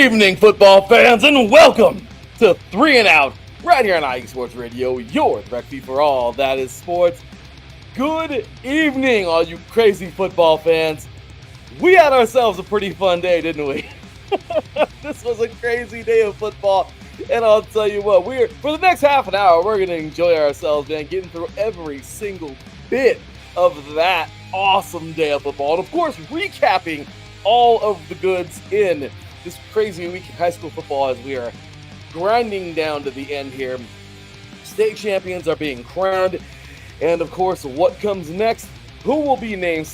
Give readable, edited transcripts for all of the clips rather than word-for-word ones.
evening, football fans, and welcome to 3 and Out, right here on IE Sports Radio, your direct feed for all that is sports. Good evening, all you crazy football fans. We had ourselves a pretty fun day, didn't we? This was a crazy day of football, and I'll tell you what, for the next half an hour, we're going to enjoy ourselves, man, getting through every single bit of that awesome day of football, and of course, recapping all of the goods in this crazy week in high school football as we are grinding down to the end here. State champions are being crowned, and of course, what comes next? Who will be named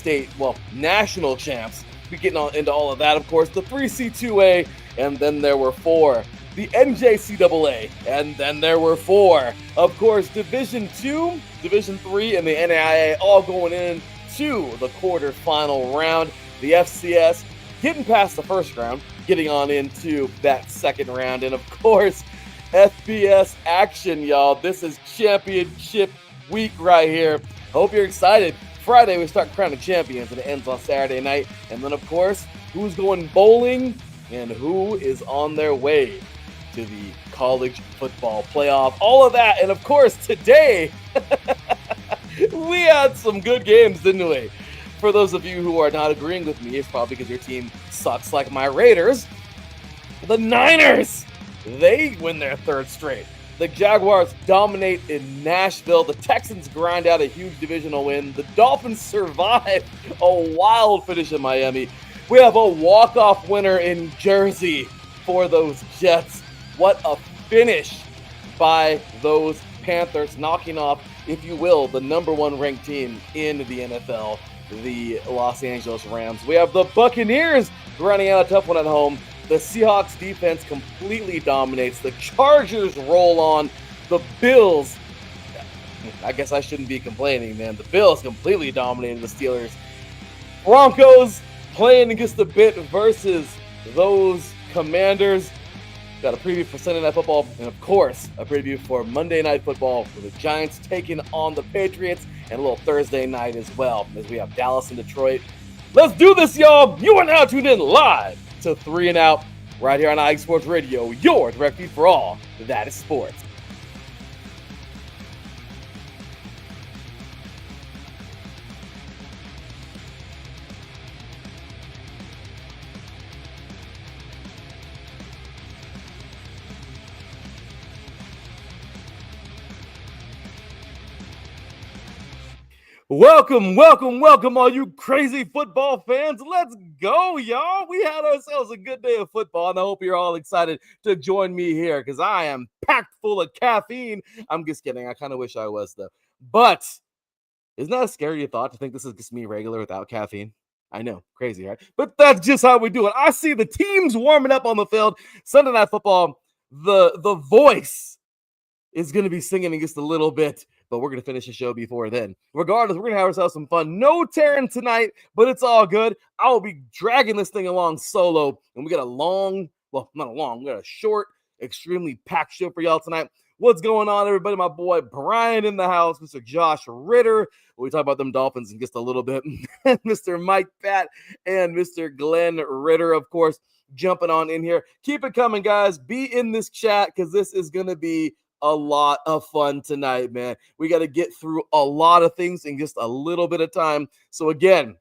national champs? We're getting into all of that, of course. The 3C2A, and then there were 4. The NJCAA, and then there were 4. Of course, Division 2, Division 3, and the NAIA all going into the quarterfinal round. The FCS getting past the first round, getting on into that second round. And of course, FBS action, y'all. This is championship week right here. Hope you're excited. Friday, we start crowning champions, and it ends on Saturday night. And then, of course, who's going bowling and who is on their way to the college football playoff. All of that. And, of course, today, we had some good games, didn't we? For those of you who are not agreeing with me, it's probably because your team sucks like my Raiders. The Niners, they win their 3rd straight. The Jaguars dominate in Nashville. The Texans grind out a huge divisional win. The Dolphins survive a wild finish in Miami. We have a walk-off winner in Jersey for those Jets. What a finish by those Panthers, knocking off, if you will, the number 1 ranked team in the NFL. The Los Angeles Rams. We have the Buccaneers running out a tough one at home. The Seahawks defense completely dominates. The Chargers roll on. The Bills, I guess I shouldn't be complaining, man. The Bills completely dominated the Steelers. Broncos playing against the bit versus those Commanders. Got a preview for Sunday Night Football, and of course, a preview for Monday Night Football with the Giants taking on the Patriots, and a little Thursday night as well, as we have Dallas and Detroit. Let's do this, y'all! You are now tuned in live to 3 and Out, right here on IE Sports Radio, your direct feed for all that is sports. Welcome, all you crazy football fans. Let's go, y'all. We had ourselves a good day of football, and I hope you're all excited to join me here because I am packed full of caffeine. I'm just kidding. I kind of wish I was, though. But isn't that a scary thought to think this is just me regular without caffeine? I know, crazy, right? But that's just how we do it. I see the teams warming up on the field. Sunday Night Football, the voice is going to be singing in just a little bit. But we're going to finish the show before then. Regardless, we're going to have ourselves some fun. No Teran tonight, but it's all good. I will be dragging this thing along solo. And we got we got a short, extremely packed show for y'all tonight. What's going on, everybody? My boy Brian in the house, Mr. Josh Ritter. We talk about them Dolphins in just a little bit. Mr. Mike Pat and Mr. Glenn Ritter, of course, jumping on in here. Keep it coming, guys. Be in this chat because this is going to be a lot of fun tonight, man. We got to get through a lot of things in just a little bit of time. So again,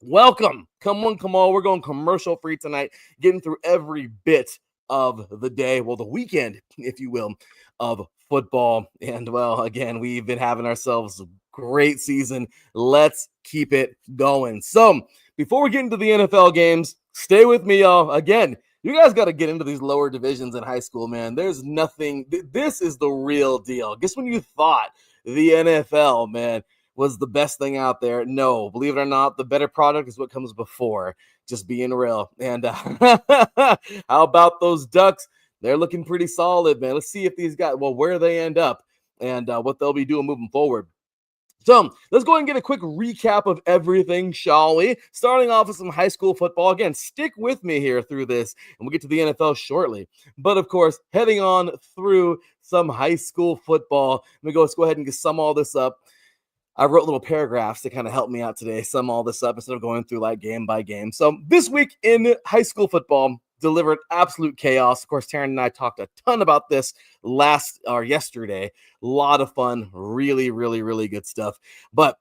welcome. Come on. We're going commercial free tonight, getting through every bit of the day, the weekend, if you will, of football. And again, we've been having ourselves a great season. Let's keep it going. So before we get into the NFL games, stay with me, y'all. Again, you guys got to get into these lower divisions in high school, man. There's nothing. This is the real deal. Guess when you thought the NFL, man, was the best thing out there? No, believe it or not, the better product is what comes before. Just being real. And how about those Ducks? They're looking pretty solid, man. Let's see if these guys, where they end up and what they'll be doing moving forward. So let's go ahead and get a quick recap of everything, shall we? Starting off with some high school football. Again, stick with me here through this, and we'll get to the NFL shortly. But, of course, heading on through some high school football. Let's go ahead and sum all this up. I wrote little paragraphs to kind of help me out today, sum all this up instead of going through like game by game. So this week in high school football, delivered absolute chaos. Of course, Teran and I talked a ton about this yesterday. A lot of fun, really, really, really good stuff. But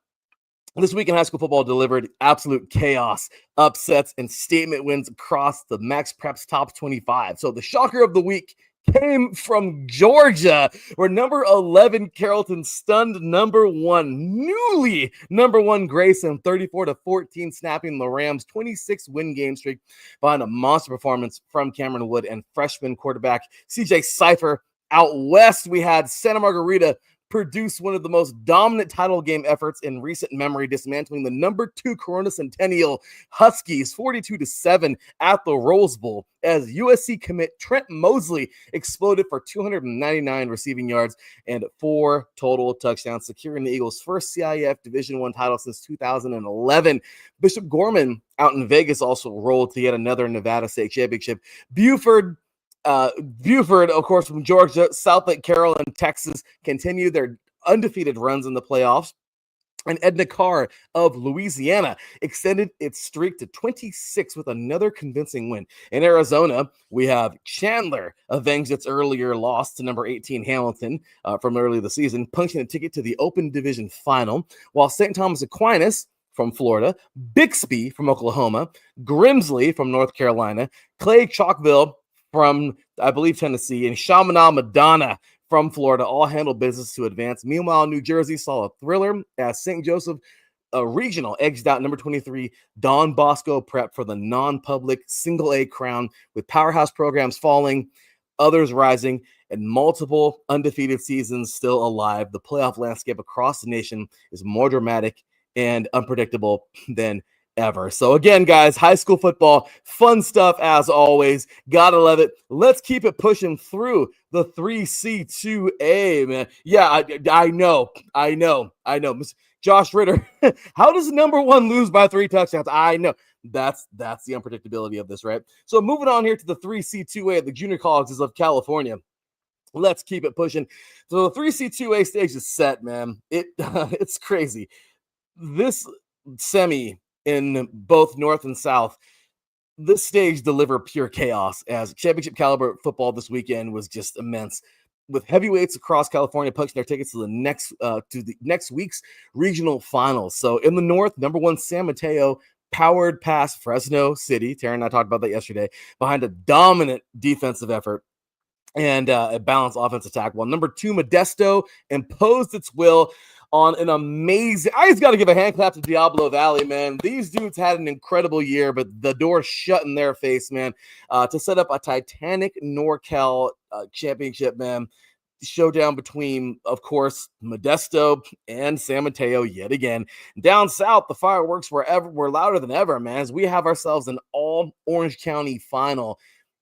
this week in high school football delivered absolute chaos, upsets, and statement wins across the Max Preps Top 25. So the shocker of the week came from Georgia, where number 11 Carrollton stunned newly number one Grayson 34-14, snapping the Rams' 26-win game streak behind a monster performance from Cameron Wood and freshman quarterback CJ Cypher. Out west, we had Santa Margarita produced one of the most dominant title game efforts in recent memory, dismantling the number 2 Corona Centennial Huskies 42-7 at the Rose Bowl, as USC commit Trent Mosley exploded for 299 receiving yards and 4 total touchdowns, securing the Eagles' first CIF Division I title since 2011. Bishop Gorman out in Vegas also rolled to yet another Nevada State Championship. Buford, of course, from Georgia, South Lake Carroll, and Texas continue their undefeated runs in the playoffs. And Edna Carr of Louisiana extended its streak to 26 with another convincing win. In Arizona, we have Chandler avenged its earlier loss to number 18 Hamilton from earlier the season, punching a ticket to the Open Division Final, while St. Thomas Aquinas from Florida, Bixby from Oklahoma, Grimsley from North Carolina, Clay Chalkville from, I believe, Tennessee, and Chaminade Madonna from Florida all handled business to advance. Meanwhile, New Jersey saw a thriller as St. Joseph Regional edged out number 23 Don Bosco Prep for the non-public single-A crown, with powerhouse programs falling, others rising, and multiple undefeated seasons still alive. The playoff landscape across the nation is more dramatic and unpredictable than ever. So again, guys, high school football, fun stuff as always. Gotta love it. Let's keep it pushing through the 3C2A, man. Yeah, I know. Josh Ritter, how does number 1 lose by 3 touchdowns? I know. That's the unpredictability of this, right? So moving on here to the 3C2A, the junior colleges of California. Let's keep it pushing. So the 3C2A stage is set, man. It's crazy. This semi in both North and South, this stage delivered pure chaos, as championship caliber football this weekend was just immense, with heavyweights across California punching their tickets to the next week's regional finals. So in the North, number 1 San Mateo powered past Fresno City. Teran and I talked about that yesterday, behind a dominant defensive effort and a balanced offensive attack, while number 2 Modesto imposed its will on an amazing, I just got to give a hand clap to Diablo Valley, man. These dudes had an incredible year, but the door shut in their face, man, to set up a Titanic NorCal championship, man. Showdown between, of course, Modesto and San Mateo yet again. Down south, the fireworks were louder than ever, man, as we have ourselves an all Orange County final.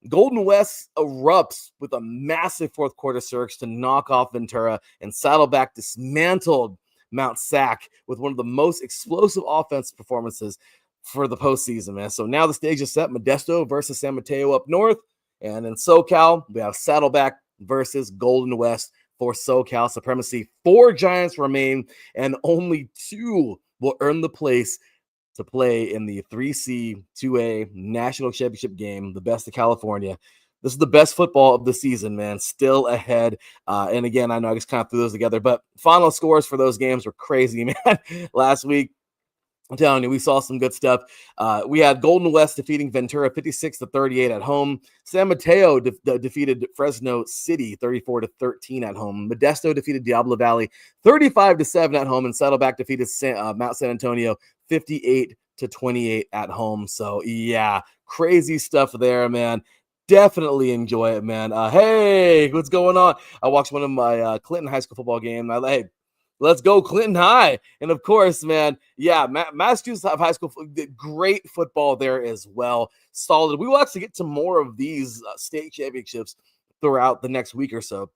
Golden West erupts with a massive fourth quarter surge to knock off Ventura, and Saddleback dismantled Mount Sac with one of the most explosive offensive performances for the postseason, man. So now the stage is set: Modesto versus San Mateo up north, and in SoCal, we have Saddleback versus Golden West for SoCal supremacy. 4 Giants remain, and only 2 will earn the place to play in the 3C2A national championship game, the best of California. This is the best football of the season, man. Still ahead. And again, I know I just kind of threw those together, but final scores for those games were crazy, man. Last week, I'm telling you, we saw some good stuff. We had Golden West defeating Ventura 56-38 at home. San Mateo defeated Fresno City 34-13 at home. Modesto defeated Diablo Valley 35-7 at home, and Saddleback defeated Mount San Antonio 58-28 at home. So yeah, crazy stuff there, man. Definitely enjoy it, man. Hey, what's going on? I watched one of my Clinton high school football game. Hey, let's go Clinton High. And of course, man, yeah, Massachusetts have high school, great football there as well. Solid. We will actually get to more of these state championships throughout the next week or so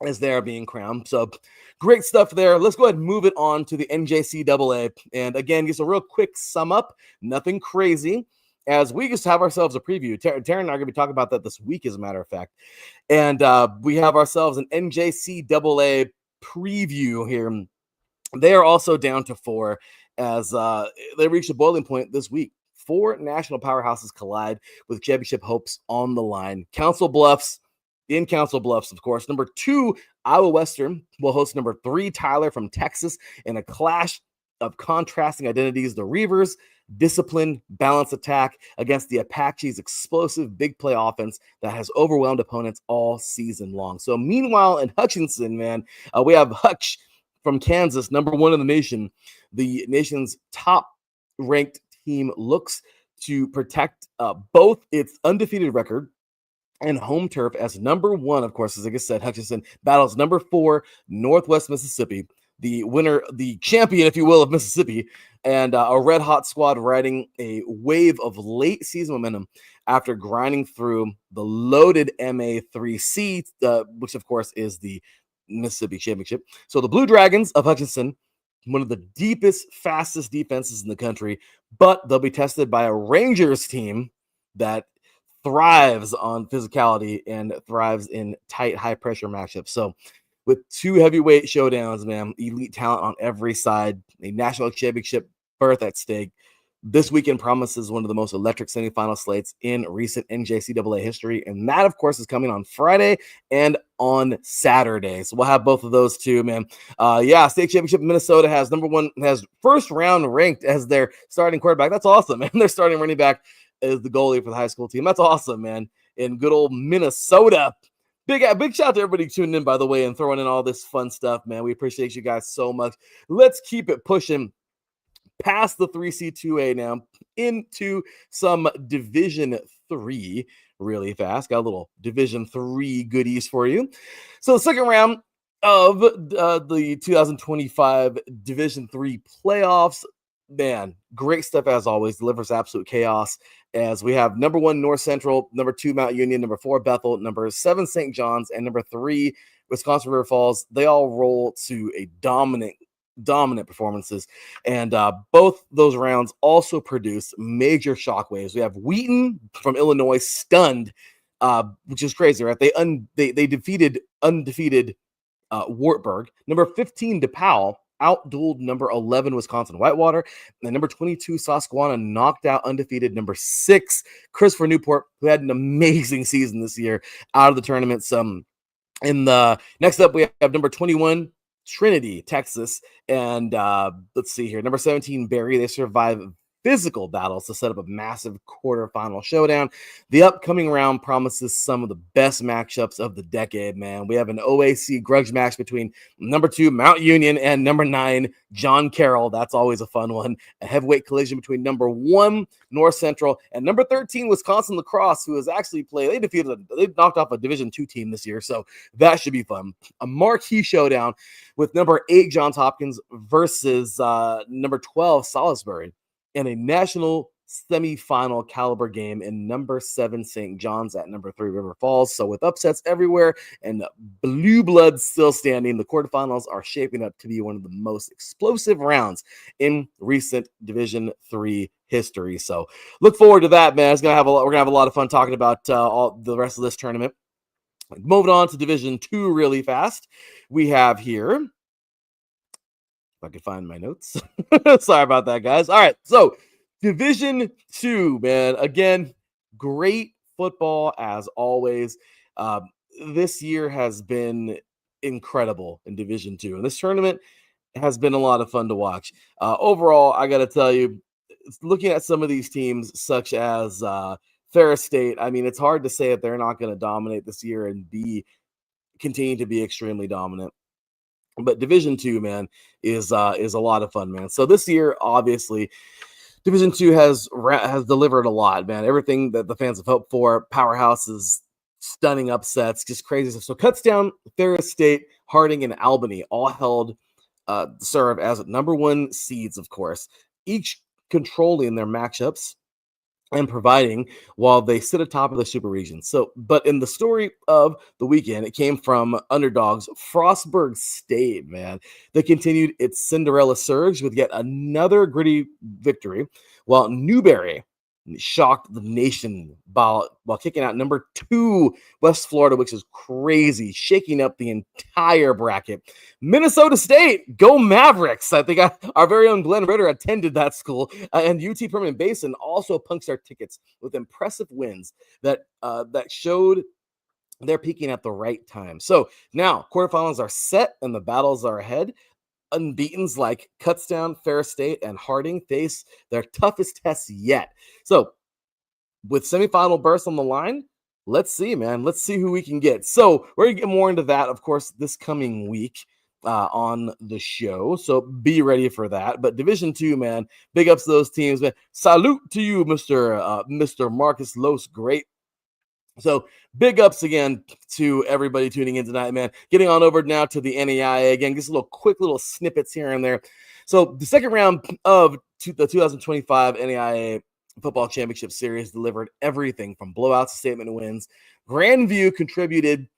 as they're being crowned. So great stuff there. Let's go ahead and move it on to the NJCAA. And again, just a real quick sum up, nothing crazy, as we just have ourselves a preview. Teran and I are going to be talking about that this week, as a matter of fact. And we have ourselves an NJCAA preview here. They are also down to 4 as they reached a boiling point this week. 4 national powerhouses collide with championship hopes on the line. Council Bluffs, of course. Number 2, Iowa Western will host number 3, Tyler from Texas, in a clash of contrasting identities. The Reavers' disciplined, balanced attack against the Apache's explosive big play offense that has overwhelmed opponents all season long. So meanwhile, in Hutchinson, man, we have Hutch from Kansas, number 1 in the nation. The nation's top-ranked team looks to protect both its undefeated record and home turf as number 1, of course, as I said, Hutchinson battles number 4, Northwest Mississippi, the winner, the champion, if you will, of Mississippi, and a red-hot squad riding a wave of late-season momentum after grinding through the loaded MA3C, which, of course, is the Mississippi Championship. So the Blue Dragons of Hutchinson, one of the deepest, fastest defenses in the country, but they'll be tested by a Rangers team that thrives on physicality and thrives in tight, high-pressure matchups. So with 2 heavyweight showdowns, man, elite talent on every side, a national championship berth at stake, this weekend promises one of the most electric semifinal slates in recent NJCAA history. And that, of course, is coming on Friday and on Saturday. So we'll have both of those too, man. State championship Minnesota has has first round ranked as their starting quarterback. That's awesome, man. Their starting running back is the goalie for the high school team. That's awesome, man. In good old Minnesota. Big shout out to everybody tuning in, by the way, and throwing in all this fun stuff, man. We appreciate you guys so much. Let's keep it pushing past the 3C2A now into some Division 3 really fast. Got a little Division 3 goodies for you. So the second round of the 2025 Division 3 playoffs, man, great stuff as always. Delivers absolute chaos as we have number 1 North Central, number 2 Mount Union, number 4 Bethel, number 7 St. John's, and number 3 Wisconsin River Falls. They all roll to a dominant performances, and both those rounds also produce major shockwaves. We have Wheaton from Illinois stunned, which is crazy, right? They defeated undefeated Wartburg. Number 15 DePaul outdueled number 11 Wisconsin Whitewater, and number 22 Susquehanna knocked out undefeated number 6 Christopher Newport, who had an amazing season this year, out of the tournament. In the next up, we have number 21 Trinity, Texas, and let's see here, number 17 Barry. They survive physical battles to set up a massive quarterfinal showdown. The upcoming round promises some of the best matchups of the decade, man. We have an OAC grudge match between number 2 Mount Union and number 9 John Carroll. That's always a fun one. A heavyweight collision between number 1 North Central and number 13 Wisconsin Lacrosse, who has actually played. They knocked off a Division 2 team this year, so that should be fun. A marquee showdown with number 8 Johns Hopkins versus number 12 Salisbury, and a national semifinal caliber game in number 7 St. John's at number 3 River Falls. So with upsets everywhere and blue blood still standing, the quarterfinals are shaping up to be one of the most explosive rounds in recent Division 3 history. So look forward to that, man. We're gonna have a lot of fun talking about all the rest of this tournament. Moving on to Division 2 really fast. We have here, I could find my notes. Sorry about that, guys. All right, so Division 2, man. Again, great football as always. This year has been incredible in Division 2, and this tournament has been a lot of fun to watch. Overall, I got to tell you, looking at some of these teams, such as Ferris State, I mean, it's hard to say that they're not going to dominate this year and continue to be extremely dominant. But Division 2, man, is a lot of fun, man. So this year, obviously, Division 2 has delivered a lot, man. Everything that the fans have hoped for, powerhouses, stunning upsets, just crazy stuff. So Kutztown, Ferris State, Harding, and Albany all held serve as number 1 seeds, of course, each controlling their matchups and providing while they sit atop of the super region. So, but in the story of the weekend, it came from underdogs Frostburg State, man. They continued its Cinderella surge with yet another gritty victory, while Newberry shocked the nation while kicking out number 2 West Florida, which is crazy, shaking up the entire bracket. Minnesota State, go Mavericks. I think our very own Glenn Ritter attended that school, and UT Permanent Basin also punched our tickets with impressive wins that showed they're peaking at the right time. So now quarterfinals are set and the battles are ahead. Unbeatens like Kutztown, Ferris State, and Harding face their toughest tests yet. So with semifinal berths on the line, let's see, man. Let's see who we can get. So we're going to get more into that, of course, this coming week on the show. So be ready for that. But Division 2, man, big ups to those teams, man. Salute to you, Mr. Marcus Los. Great. So big ups again to everybody tuning in tonight, man. Getting on over now to the NAIA again, just quick little snippets here and there. So the second round of the 2025 NAIA Football Championship Series delivered everything from blowouts to statement wins. Grandview contributed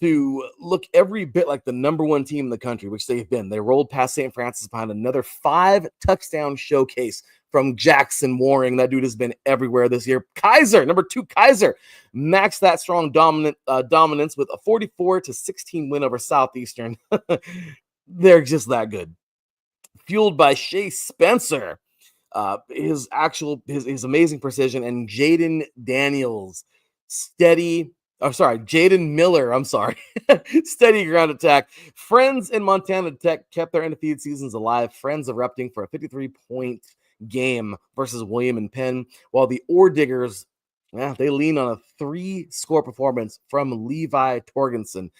to look every bit like the number 1 team in the country, which they've been. They rolled past St. Francis behind another 5-touchdown showcase from Jackson Waring. That dude has been everywhere this year. Kaiser, number 2 Kaiser, maxed that strong dominance with a 44-16 win over Southeastern. They're just that good. Fueled by Shea Spencer, his amazing precision, and Jaden Miller, steady ground attack. Friends in Montana Tech kept their undefeated seasons alive. Friends erupting for a 53-point game versus William and Penn, while the Ore Diggers, they lean on a 3-score performance from Levi Torgensen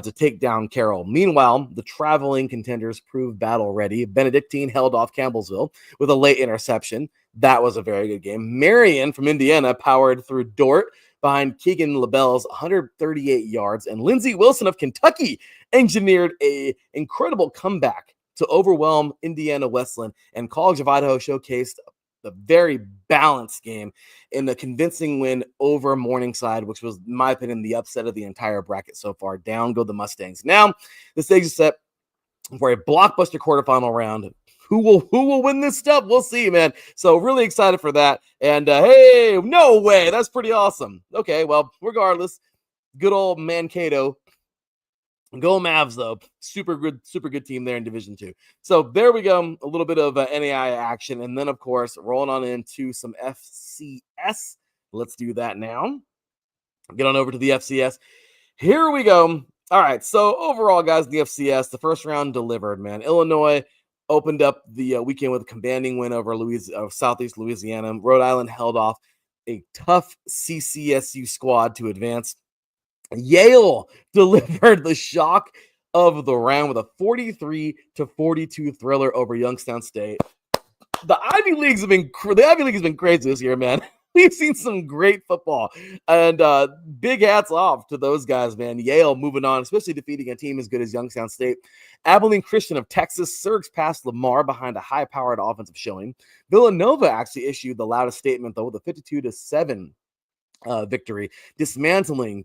to take down Carroll. Meanwhile, the traveling contenders proved battle ready. Benedictine held off Campbellsville with a late interception. That was a very good game. Marion from Indiana powered through Dort behind Keegan LaBelle's 138 yards, and Lindsey Wilson of Kentucky engineered an incredible comeback to overwhelm Indiana Wesleyan, and College of Idaho showcased the very balanced game in the convincing win over Morningside, which was, in my opinion, the upset of the entire bracket so far. Down go the Mustangs. Now, the stage is set for a blockbuster quarterfinal round. Who will win this stuff? We'll see, man. So really excited for that. And hey, no way. That's pretty awesome. Okay, well, regardless, good old Mankato. Go Mavs, though. Super good team there in Division 2. So there we go. A little bit of NAI action. And then, of course, rolling on into some FCS. Let's do that now. Get on over to the FCS. Here we go. All right. So overall, guys, the FCS, the first round delivered, man. Illinois opened up the weekend with a commanding win over Southeast Louisiana. Rhode Island held off a tough CCSU squad to advance. Yale delivered the shock of the round with a 43-42 thriller over Youngstown State. The Ivy League has been crazy this year, man. We've seen some great football, and big hats off to those guys, man. Yale moving on, especially defeating a team as good as Youngstown State. Abilene Christian of Texas surged past Lamar behind a high-powered offensive showing. Villanova actually issued the loudest statement, though, with a 52-7 victory, dismantling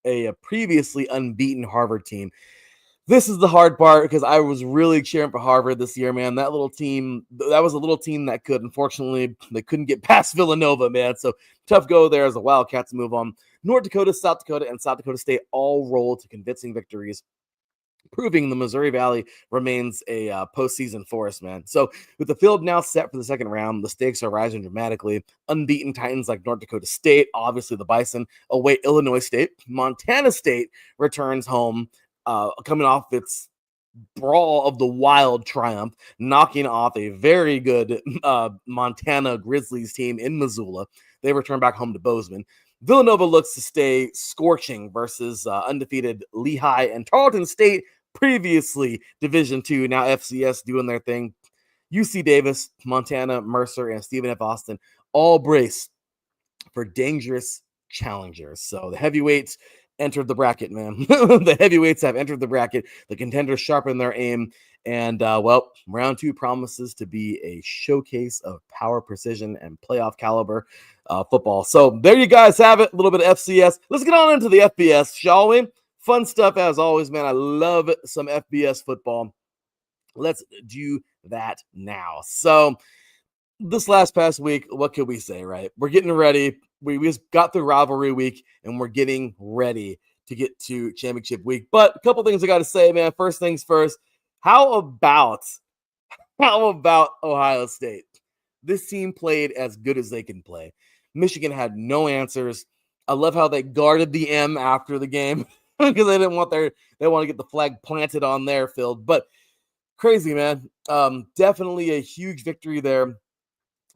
a previously unbeaten Harvard team. This is the hard part because I was really cheering for Harvard this year, man. That was a little team that unfortunately, they couldn't get past Villanova, man. So tough go there as the Wildcats move on. North Dakota, South Dakota, and South Dakota State all roll to convincing victories, proving the Missouri Valley remains a postseason force, man. So with the field now set for the second round, the stakes are rising dramatically. Unbeaten Titans like North Dakota State, obviously the Bison, await Illinois State. Montana State returns home, coming off its brawl of the wild triumph, knocking off a very good Montana Grizzlies team in Missoula. They return back home to Bozeman. Villanova looks to stay scorching versus undefeated Lehigh, and Tarleton State, previously Division II, now FCS, doing their thing. UC Davis, Montana, Mercer, and Stephen F. Austin all brace for dangerous challengers. So the heavyweights entered the bracket, man. The heavyweights have entered the bracket. The contenders sharpen their aim. And, round 2 promises to be a showcase of power, precision, and playoff caliber football. So there you guys have it. A little bit of FCS. Let's get on into the FBS, shall we? Fun stuff as always, man. I love some FBS football. Let's do that now. So this past week, what could we say, right? We're getting ready. We just got through rivalry week, and we're getting ready to get to championship week. But a couple things I got to say, man. First things first, how about Ohio State? This team played as good as they can play. Michigan had no answers. I love how they guarded the M after the game because they want to get the flag planted on their field. But crazy, man. Definitely a huge victory there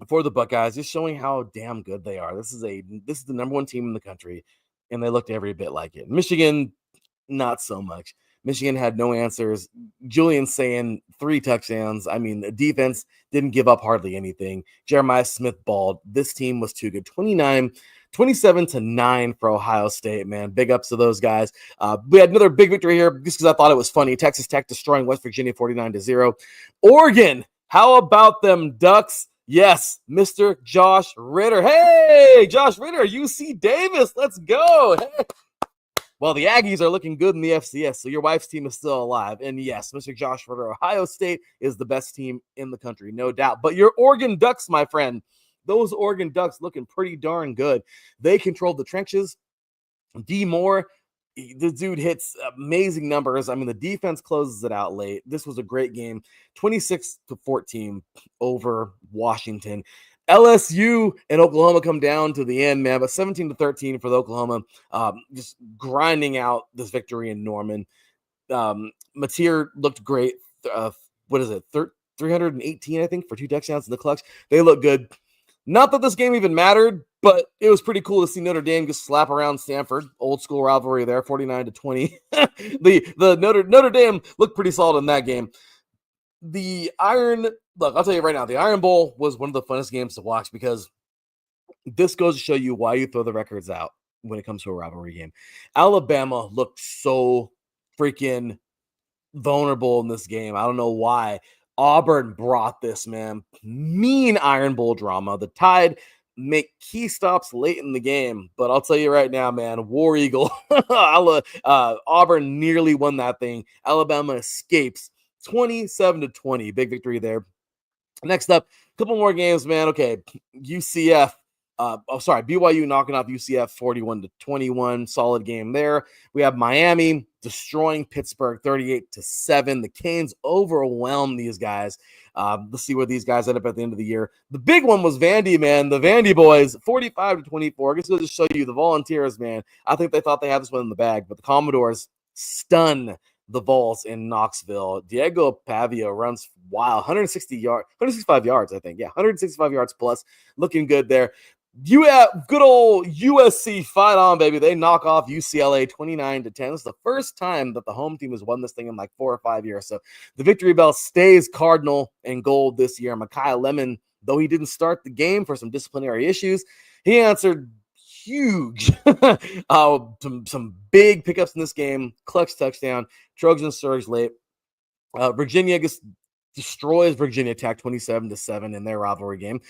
for the Buckeyes, just showing how damn good they are. This is the number one team in the country, and they looked every bit like it. Michigan, not so much. Michigan had no answers. Julian saying 3 touchdowns. I mean, the defense didn't give up hardly anything. Jeremiah Smith balled. This team was too good. 27-9 for Ohio State, man. Big ups to those guys. We had another big victory here just because I thought it was funny. Texas Tech destroying West Virginia 49-0. Oregon, how about them Ducks? Yes, Mr. Josh Ritter. Hey, Josh Ritter, UC Davis. Let's go. Hey. Well, the Aggies are looking good in the FCS, so your wife's team is still alive. And yes, Mr. Josh Ritter, Ohio State is the best team in the country, no doubt. But your Oregon Ducks, my friend, those Oregon Ducks looking pretty darn good. They controlled the trenches. D. Moore, the dude hits amazing numbers. I mean, the defense closes it out late. This was a great game, 26-14 over Washington. LSU and Oklahoma come down to the end, man, but 17-13 for the Oklahoma, just grinding out this victory in Norman. Mateer looked great. What is it? 318, I think, for 2 touchdowns in the clutch. They look good. Not that this game even mattered, but it was pretty cool to see Notre Dame just slap around Stanford. Old school rivalry there, 49-20. the Notre Dame looked pretty solid in that game. I'll tell you right now, the Iron Bowl was one of the funnest games to watch because this goes to show you why you throw the records out when it comes to a rivalry game. Alabama looked so freaking vulnerable in this game. I don't know why. Auburn brought this, man. Mean Iron Bowl drama. The Tide make key stops late in the game, but I'll tell you right now, man, War Eagle. Auburn nearly won that thing. Alabama escapes 27-20. Big victory there. Next up, a couple more games, man. Okay, UCF. BYU knocking off UCF 41-21. Solid game there. We have Miami destroying Pittsburgh 38-7. The Canes overwhelmed these guys. Let's see where these guys end up at the end of the year. The big one was Vandy, man. The Vandy boys, 45-24. Just to show you the Volunteers, man. I think they thought they had this one in the bag, but the Commodores stun the Vols in Knoxville. Diego Pavia runs wild, 165 yards, I think. Yeah, 165 yards plus. Looking good there. You have good old USC fight on, baby. They knock off UCLA 29-10. This is the first time that the home team has won this thing in like 4 or 5 years. So the victory bell stays Cardinal and gold this year. Micaiah Lemon, though he didn't start the game for some disciplinary issues, he answered huge. Some big pickups in this game. Clutch touchdown. Trojans surge late. Virginia just destroys Virginia Tech 27-7 in their rivalry game.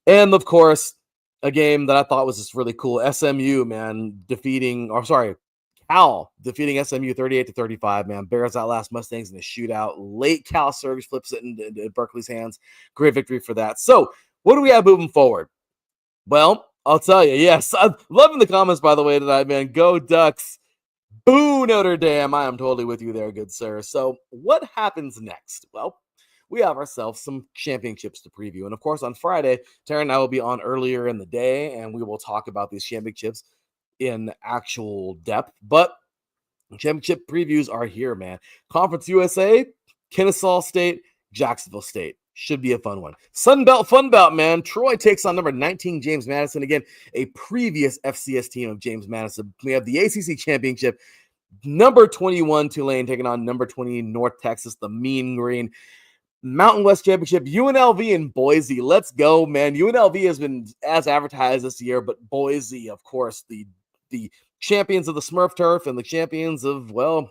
And of course, a game that I thought was just really cool. SMU, man, Cal defeating SMU 38-35, man. Bears outlast Mustangs in a shootout. Late Cal surge flips it into Berkeley's hands. Great victory for that. So what do we have moving forward? Well, I'll tell you, yes. I'm loving the comments, by the way, tonight, man. Go Ducks. Boo, Notre Dame. I am totally with you there, good sir. So what happens next? Well, we have ourselves some championships to preview. And of course, on Friday, Teran and I will be on earlier in the day, and we will talk about these championships in actual depth. But championship previews are here, man. Conference USA, Kennesaw State, Jacksonville State. Should be a fun one. Sun Belt, Fun Belt, man. Troy takes on number 19, James Madison. Again, a previous FCS team of James Madison. We have the ACC Championship. Number 21, Tulane taking on number 20, North Texas, the Mean Green. Mountain West Championship, UNLV and Boise. Let's go, man. UNLV has been as advertised this year, but Boise, of course, the champions of the Smurf turf and the champions of, well,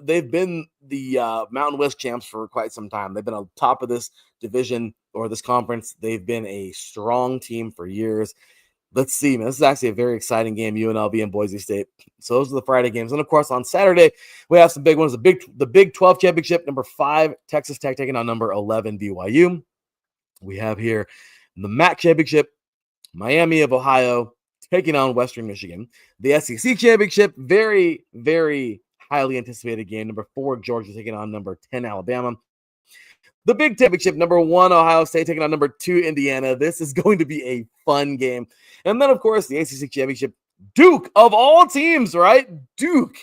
they've been the Mountain West champs for quite some time. They've been on top of this division or this conference. They've been a strong team for years. Let's see, man. This is actually a very exciting game, UNLV and Boise State. So those are the Friday games. And, of course, on Saturday, we have some big ones. The Big 12 Championship, number 5, Texas Tech taking on number 11, BYU. We have here the MAC championship, Miami of Ohio taking on Western Michigan. The SEC championship, very, very highly anticipated game. Number 4, Georgia taking on number 10, Alabama. The Big Championship, number 1, Ohio State taking on number 2, Indiana. This is going to be a fun game. And then, of course, the ACC championship, Duke of all teams, right? Duke,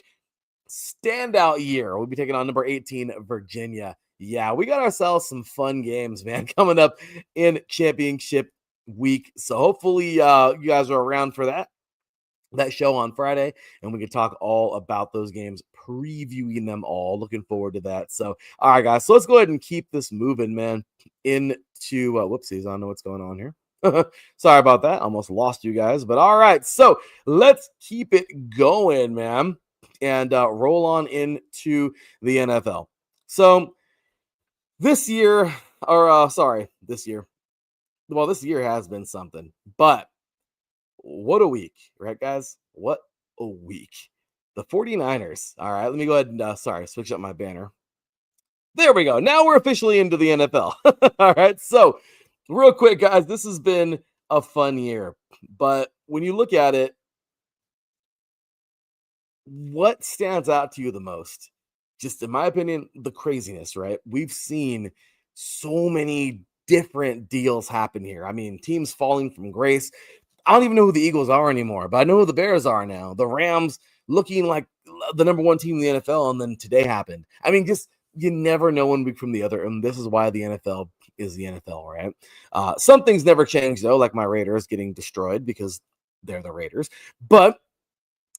standout year. We'll be taking on number 18, Virginia. Yeah, we got ourselves some fun games, man, coming up in championship week. So hopefully you guys are around for that show on Friday, and we can talk all about those games, previewing them all. Looking forward to that. So, all right, guys, so let's go ahead and keep this moving, man, into whoopsies. I don't know what's going on here. Sorry about that. Almost lost you guys, but all right. So let's keep it going, man, and roll on into the NFL. So this year, this year. Well, this year has been something, but what a week, right, guys? What a week. The 49ers. All right, let me go ahead and, switch up my banner. There we go. Now we're officially into the NFL. All right, so real quick, guys, this has been a fun year. But when you look at it, what stands out to you the most? Just in my opinion, the craziness, right? We've seen so many different deals happen here. I mean, teams falling from grace. I don't even know who the Eagles are anymore, but I know who the Bears are now. The Rams looking like the number 1 team in the NFL, and then today happened. I mean, just you never know one week from the other, and this is why the NFL is the NFL, right? Some things never change, though, like my Raiders getting destroyed because they're the Raiders. But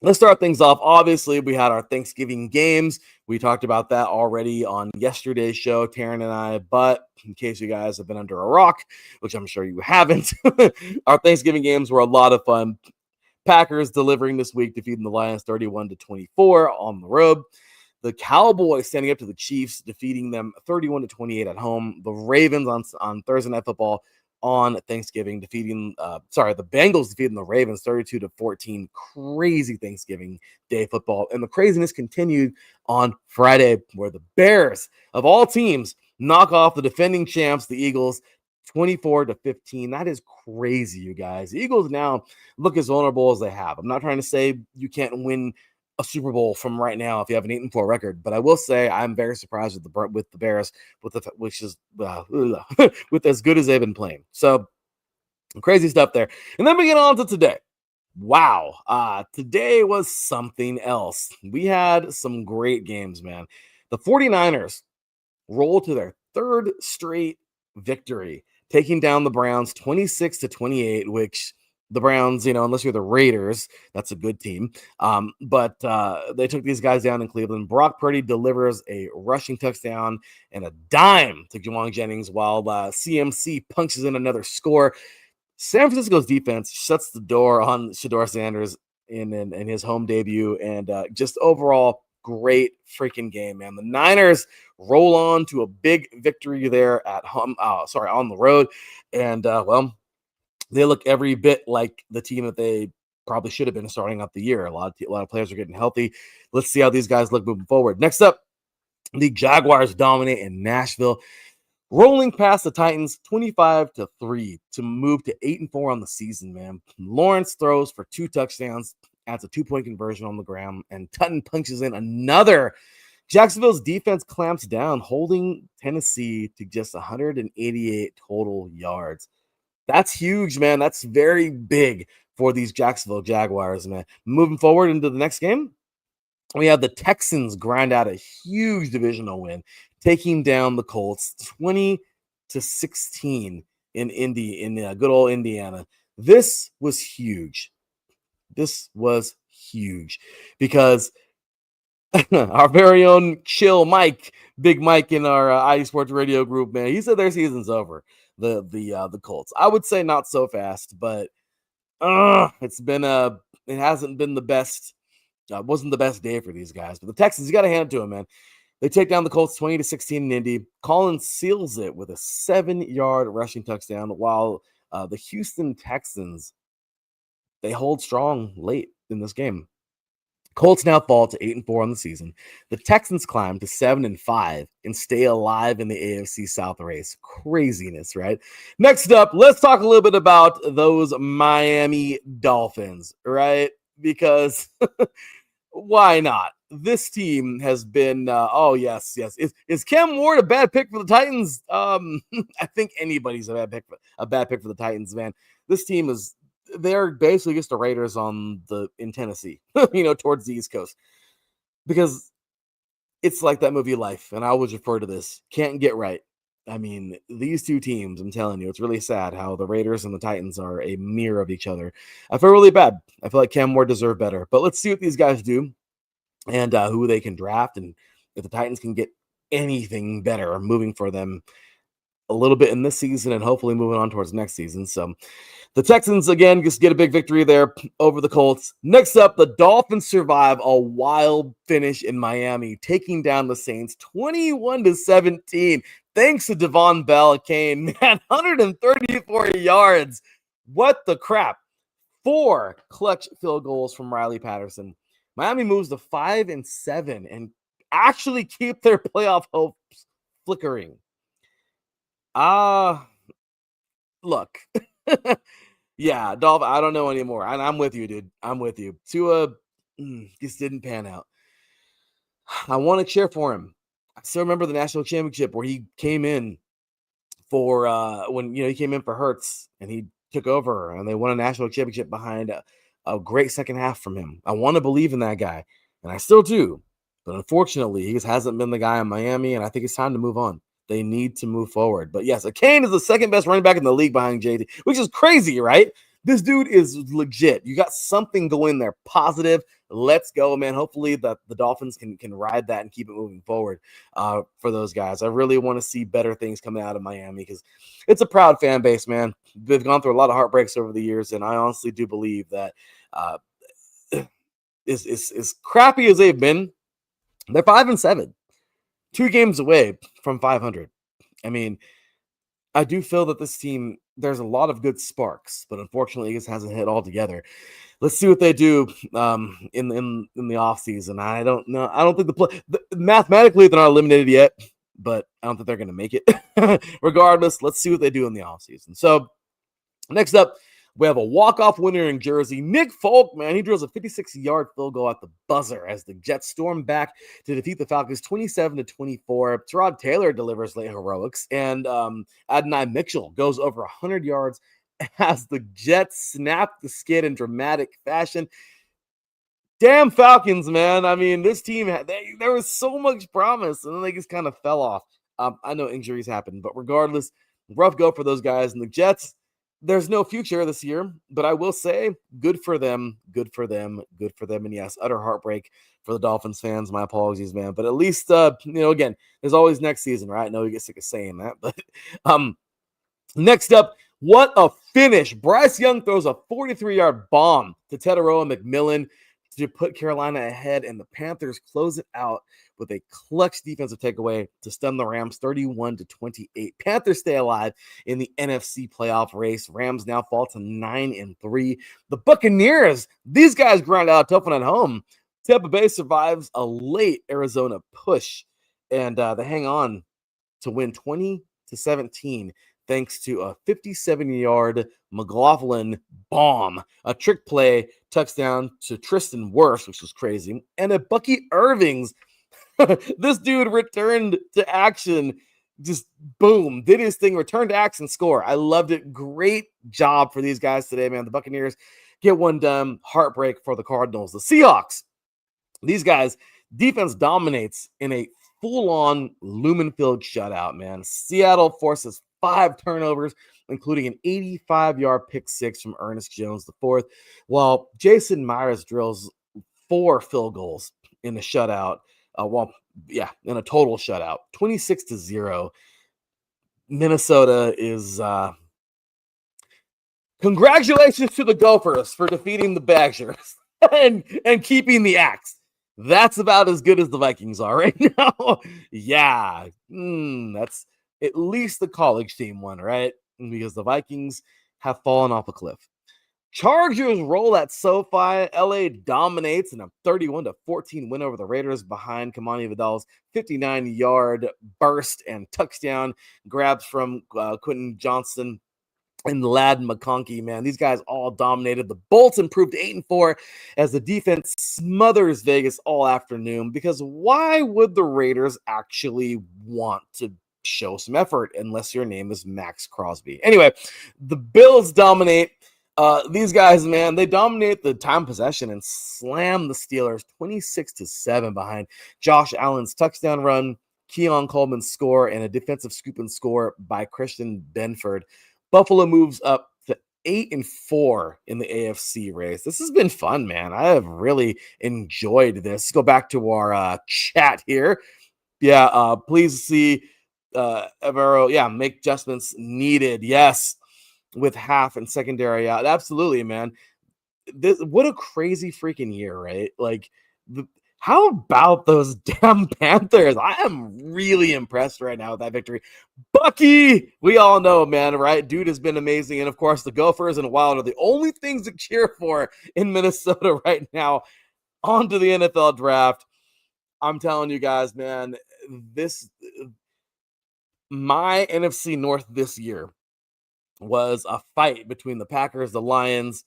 let's start things off. Obviously, we had our Thanksgiving games. We talked about that already on yesterday's show, Teran and I. But in case you guys have been under a rock, which I'm sure you haven't, our Thanksgiving games were a lot of fun. Packers delivering this week, defeating the Lions 31-24 on the road. The Cowboys standing up to the Chiefs, defeating them 31-28 at home. The Ravens on Thursday Night Football on Thanksgiving, defeating the Bengals defeating the Ravens 32-14. Crazy Thanksgiving Day football. And the craziness continued on Friday, where the Bears, of all teams, knock off the defending champs, the Eagles, 24-15. That is crazy, you guys. The Eagles now look as vulnerable as they have. I'm not trying to say you can't win a Super Bowl from right now if you have an 8-4 record, but I will say I'm very surprised with the Bears, which is with as good as they've been playing. So crazy stuff there. And then we get on to today. Wow, today was something else. We had some great games, man. The 49ers roll to their 3rd straight victory, taking down the Browns 26-28, which the Browns, unless you're the Raiders, that's a good team. But they took these guys down in Cleveland. Brock Purdy delivers a rushing touchdown and a dime to Juwan Jennings, while CMC punches in another score. San Francisco's defense shuts the door on Shedeur Sanders in his home debut, and just overall great freaking game, man. The Niners roll on to a big victory there at home. On the road, and they look every bit like the team that they probably should have been starting out the year. A lot of players are getting healthy. Let's see how these guys look moving forward. Next up, the Jaguars dominate in Nashville, rolling past the Titans 25-3 to move to 8-4 on the season, man. Lawrence throws for 2 touchdowns, adds a 2-point conversion on the ground, and Tutton punches in another. Jacksonville's defense clamps down, holding Tennessee to just 188 total yards. That's huge, man. That's very big for these Jacksonville Jaguars, man. Moving forward into the next game, we have the Texans grind out a huge divisional win, taking down the Colts 20-16 in good old Indiana. This was huge. Because our very own chill Mike, Big Mike in our IE Sports Radio group, man, he said their season's over. The Colts. I would say not so fast, but it hasn't been the best. Wasn't the best day for these guys. But the Texans, you got to hand it to them, man. They take down the Colts 20-16 in Indy. Collins seals it with a 7-yard rushing touchdown, while the Houston Texans, they hold strong late in this game. Colts now fall to 8-4 on the season. The Texans climb to 7-5 and stay alive in the AFC South race. Craziness, right? Next up, let's talk a little bit about those Miami Dolphins, right? Because why not? This team has been, oh, yes. Is Cam Ward a bad pick for the Titans? I think anybody's a bad pick for the Titans, man. This team they're basically just the Raiders in Tennessee, towards the East Coast. Because it's like that movie Life, and I always refer to this, can't get right. I mean, these two teams, I'm telling you, it's really sad how the Raiders and the Titans are a mirror of each other. I feel really bad. I feel like Cam Ward deserved better. But let's see what these guys do and who they can draft, and if the Titans can get anything better moving for them a little bit in this season and hopefully moving on towards next season. So the Texans, again, just get a big victory there over the Colts. Next up, the Dolphins survive a wild finish in Miami, taking down the Saints 21-17. Thanks to Devon Bell Kane, man, 134 yards. What the crap? 4 clutch field goals from Riley Patterson. Miami moves to 5-7 and actually keep their playoff hopes flickering. Look. Yeah, Dolph, I don't know anymore. I'm with you, dude. I'm with you. Tua just didn't pan out. I want to cheer for him. I still remember the national championship where he came in for when he came in for Hurts and he took over and they won a national championship behind a great second half from him. I want to believe in that guy, and I still do. But unfortunately, he just hasn't been the guy in Miami, and I think it's time to move on. They need to move forward. But yes, Kane is the second best running back in the league behind JT, which is crazy, right? This dude is legit. You got something going there positive. Let's go, man. Hopefully the Dolphins can ride that and keep it moving forward for those guys. I really want to see better things coming out of Miami because it's a proud fan base, man. They've gone through a lot of heartbreaks over the years, and I honestly do believe that as crappy as they've been, they're 5-7. 2 games away from 500. I mean, I do feel that this team, there's a lot of good sparks, but unfortunately, it just hasn't hit all together. Let's see what they do in the offseason. I don't know. I don't think mathematically they're not eliminated yet, but I don't think they're going to make it. Regardless, let's see what they do in the offseason. So next up, we have a walk-off winner in Jersey. Nick Folk, man, he drills a 56-yard field goal at the buzzer as the Jets storm back to defeat the Falcons 27-24. Tyrod Taylor delivers late heroics, and Adonai Mitchell goes over 100 yards as the Jets snap the skid in dramatic fashion. Damn Falcons, man. I mean, this team, there was so much promise, and then they just kind of fell off. I know injuries happen, but regardless, rough go for those guys. And the Jets, there's no future this year, but I will say good for them. And yes, utter heartbreak for the Dolphins fans. My apologies, man. But at least, again, there's always next season, right? I know you get sick of saying that, but next up, what a finish. Bryce Young throws a 43-yard bomb to Teteroa McMillan to put Carolina ahead, and the Panthers close it out with a clutch defensive takeaway to stun the Rams 31-28. Panthers stay alive in the NFC playoff race. Rams now fall to 9-3. The Buccaneers, these guys grind out a tough one at home. Tampa Bay survives a late Arizona push, and they hang on to win 20-17 thanks to a 57-yard McLaughlin bomb, a trick play touchdown to Tristan Wirfs, which was crazy, and a Bucky Irving's. This dude returned to action, just boom, did his thing, returned to action, score. I loved it. Great job for these guys today, man. The Buccaneers get one done. Heartbreak for the Cardinals. The Seahawks, these guys, defense dominates in a full-on Lumen Field shutout, man. Seattle forces 5 turnovers, including an 85-yard pick six from Ernest Jones IV, while Jason Myers drills 4 field goals in the shutout. In a total shutout, 26-0. Minnesota is congratulations to the Gophers for defeating the Badgers and keeping the axe. That's about as good as the Vikings are right now. Yeah, that's at least the college team one, right? Because the Vikings have fallen off a cliff. Chargers roll at SoFi. LA dominates in a 31-14 win over the Raiders behind Kamani Vidal's 59-yard burst and touchdown grabs from Quentin Johnston and Lad McConkey, man. These guys all dominated. The Bolts improved 8-4 as the defense smothers Vegas all afternoon, because why would the Raiders actually want to show some effort unless your name is Max Crosby? Anyway, the Bills dominate. These guys, man, they dominate the time possession and slam the Steelers 26-7 behind Josh Allen's touchdown run, Keon Coleman's score, and a defensive scoop and score by Christian Benford. Buffalo moves up to 8-4 in the AFC race. This has been fun, man. I have really enjoyed this. Let's go back to our chat here. Yeah, please see Evero. Yeah, make adjustments needed. Yes, with half and secondary out. Absolutely, man. What a crazy freaking year, right? Like, how about those damn Panthers? I am really impressed right now with that victory. Bucky, we all know, man, right? Dude has been amazing. And, of course, the Gophers and Wild are the only things to cheer for in Minnesota right now. On to the NFL draft. I'm telling you guys, man, my NFC North this year was a fight between the Packers, the Lions,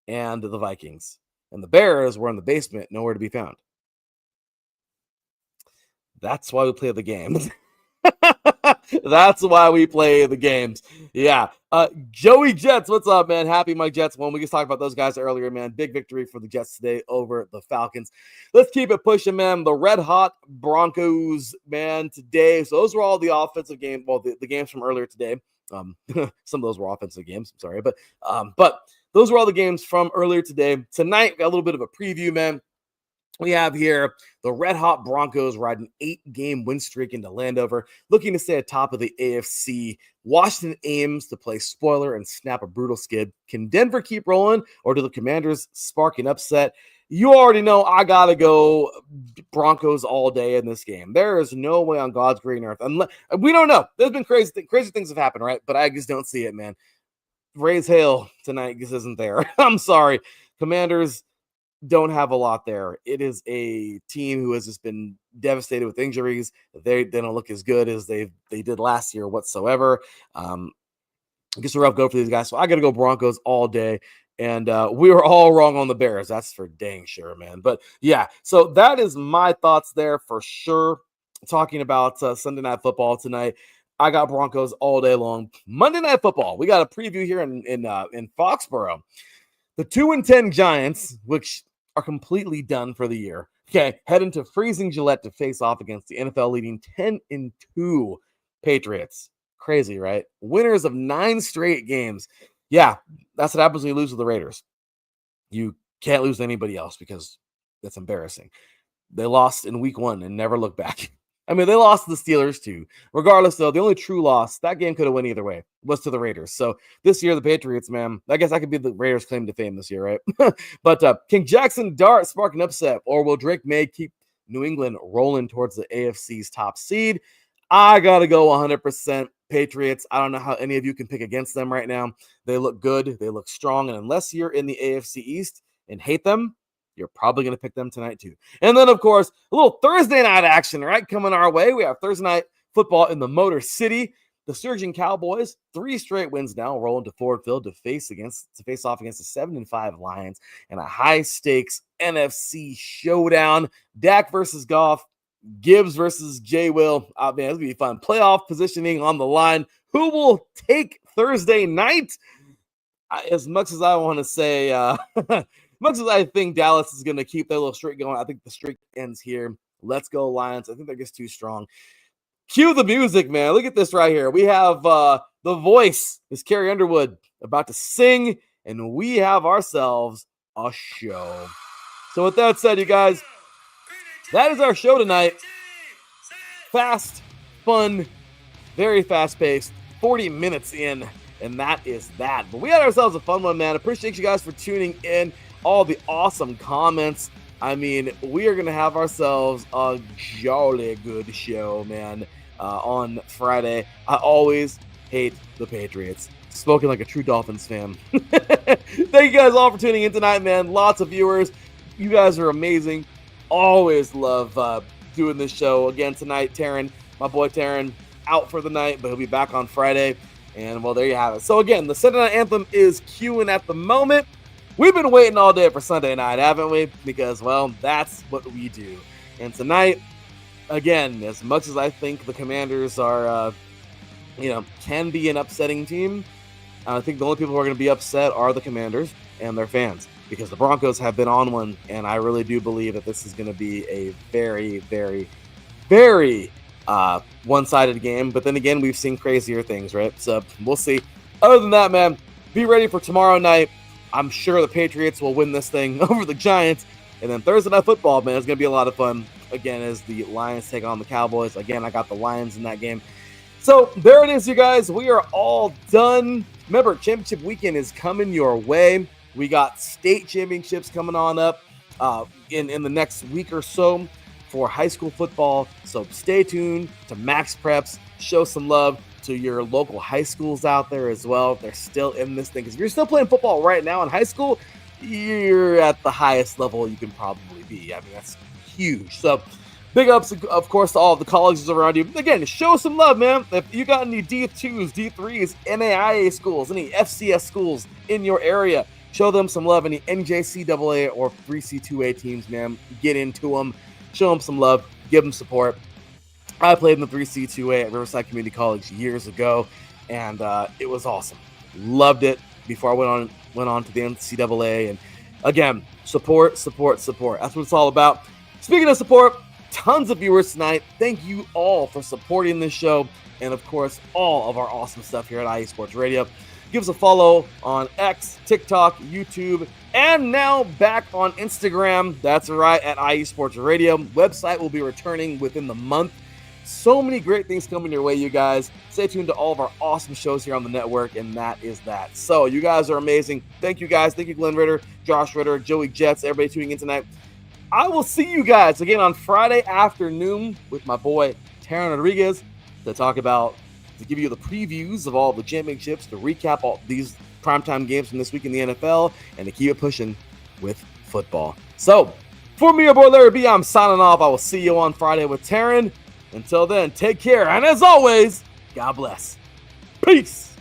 and the Vikings. And the Bears were in the basement, nowhere to be found. That's why we play the games. That's why we play the games. Yeah. Joey Jets, what's up, man? Happy Mike Jets won. We just talked about those guys earlier, man. Big victory for the Jets today over the Falcons. Let's keep it pushing, man. The red hot Broncos, man, today. So those were all the offensive games. Well, the games from earlier today. Some of those were offensive games. I'm sorry, but those were all the games from earlier today. Tonight, we got a little bit of a preview, man. We have here the red-hot Broncos ride an 8-game win streak into Landover, looking to stay atop of the AFC. Washington aims to play spoiler and snap a brutal skid. Can Denver keep rolling, or do the Commanders spark an upset? You already know I got to go Broncos all day in this game. There is no way on God's green earth. We don't know. There's been crazy things have happened, right? But I just don't see it, man. Raise hail tonight just isn't there. I'm sorry. Commanders don't have a lot there. It is a team who has just been devastated with injuries. They don't look as good as they did last year whatsoever. I guess we're up go for these guys. So I got to go Broncos all day. And we were all wrong on the Bears. That's for dang sure, man. But yeah, so that is my thoughts there for sure. Talking about Sunday Night Football tonight. I got Broncos all day long. Monday Night Football. We got a preview here in Foxborough. The 2-10 Giants, which are completely done for the year, head into freezing Gillette to face off against the NFL-leading 10-2 Patriots. Crazy, right? Winners of 9 straight games. Yeah, that's what happens when you lose to the Raiders. You can't lose to anybody else because that's embarrassing. They lost in week 1 and never looked back. I mean, they lost to the Steelers too. Regardless, though, the only true loss, that game could have went either way, was to the Raiders. So this year, the Patriots, man, I guess that could be the Raiders' claim to fame this year, right? But can Jackson Dart spark an upset, or will Drake May keep New England rolling towards the AFC's top seed? I got to go 100% Patriots. I don't know how any of you can pick against them right now. They look good. They look strong. And unless you're in the AFC East and hate them, you're probably going to pick them tonight too. And then, of course, a little Thursday night action, right, coming our way. We have Thursday night football in the Motor City. The surging Cowboys, 3 straight wins now, rolling to Ford Field to face off against the 7-5 Lions and a high-stakes NFC showdown. Dak versus Goff, Gibbs versus J. Will. Man, it's going to be fun. Playoff positioning on the line. Who will take Thursday night? As much as I want to say... much as I think Dallas is going to keep their little streak going, I think the streak ends here. Let's go, Lions. I think they're just too strong. Cue the music, man. Look at this right here. We have the voice, is Carrie Underwood, about to sing, and we have ourselves a show. So with that said, you guys, that is our show tonight. Fast, fun, very fast-paced, 40 minutes in, and that is that. But we had ourselves a fun one, man. Appreciate you guys for tuning in. All the awesome comments. I mean, we are going to have ourselves a jolly good show, man, on Friday. I always hate the Patriots. Spoken like a true Dolphins fan. Thank you guys all for tuning in tonight, man. Lots of viewers. You guys are amazing. Always love doing this show. Again, tonight, Teran, my boy Teran, out for the night, but he'll be back on Friday. And, well, there you have it. So, again, the Sunday Night Anthem is queuing at the moment. We've been waiting all day for Sunday night, haven't we? Because, well, that's what we do. And tonight, again, as much as I think the Commanders are, can be an upsetting team, I think the only people who are going to be upset are the Commanders and their fans, because the Broncos have been on one, and I really do believe that this is going to be a very, very, very one-sided game. But then again, we've seen crazier things, right? So we'll see. Other than that, man, be ready for tomorrow night. I'm sure the Patriots will win this thing over the Giants. And then Thursday Night Football, man, it's going to be a lot of fun. Again, as the Lions take on the Cowboys. Again, I got the Lions in that game. So there it is, you guys. We are all done. Remember, championship weekend is coming your way. We got state championships coming on up in the next week or so for high school football. So stay tuned to Max Preps. Show some love to your local high schools out there as well. They're still in this thing. Because if you're still playing football right now in high school, you're at the highest level you can probably be. I mean, that's huge. So big ups, of course, to all of the colleges around you. Again, show some love, man. If you got any D2s, D3s, NAIA schools, any FCS schools in your area, show them some love. Any NJCAA or 3C2A teams, man, get into them. Show them some love. Give them support. I played in the 3C2A at Riverside Community College years ago, and it was awesome. Loved it before I went on to the NCAA. And again, support. That's what it's all about. Speaking of support, tons of viewers tonight. Thank you all for supporting this show, and of course, all of our awesome stuff here at IE Sports Radio. Give us a follow on X, TikTok, YouTube, and now back on Instagram. That's right, at IE Sports Radio. Website will be returning within the month. So many great things coming your way, you guys. Stay tuned to all of our awesome shows here on the network, and that is that. So, you guys are amazing. Thank you, guys. Thank you, Glenn Ritter, Josh Ritter, Joey Jets, everybody tuning in tonight. I will see you guys again on Friday afternoon with my boy, Teran Rodriguez, to give you the previews of all the championships, to recap all these primetime games from this week in the NFL, and to keep it pushing with football. So, for me, your boy Larry B, I'm signing off. I will see you on Friday with Teran. Until then, take care, and as always, God bless. Peace.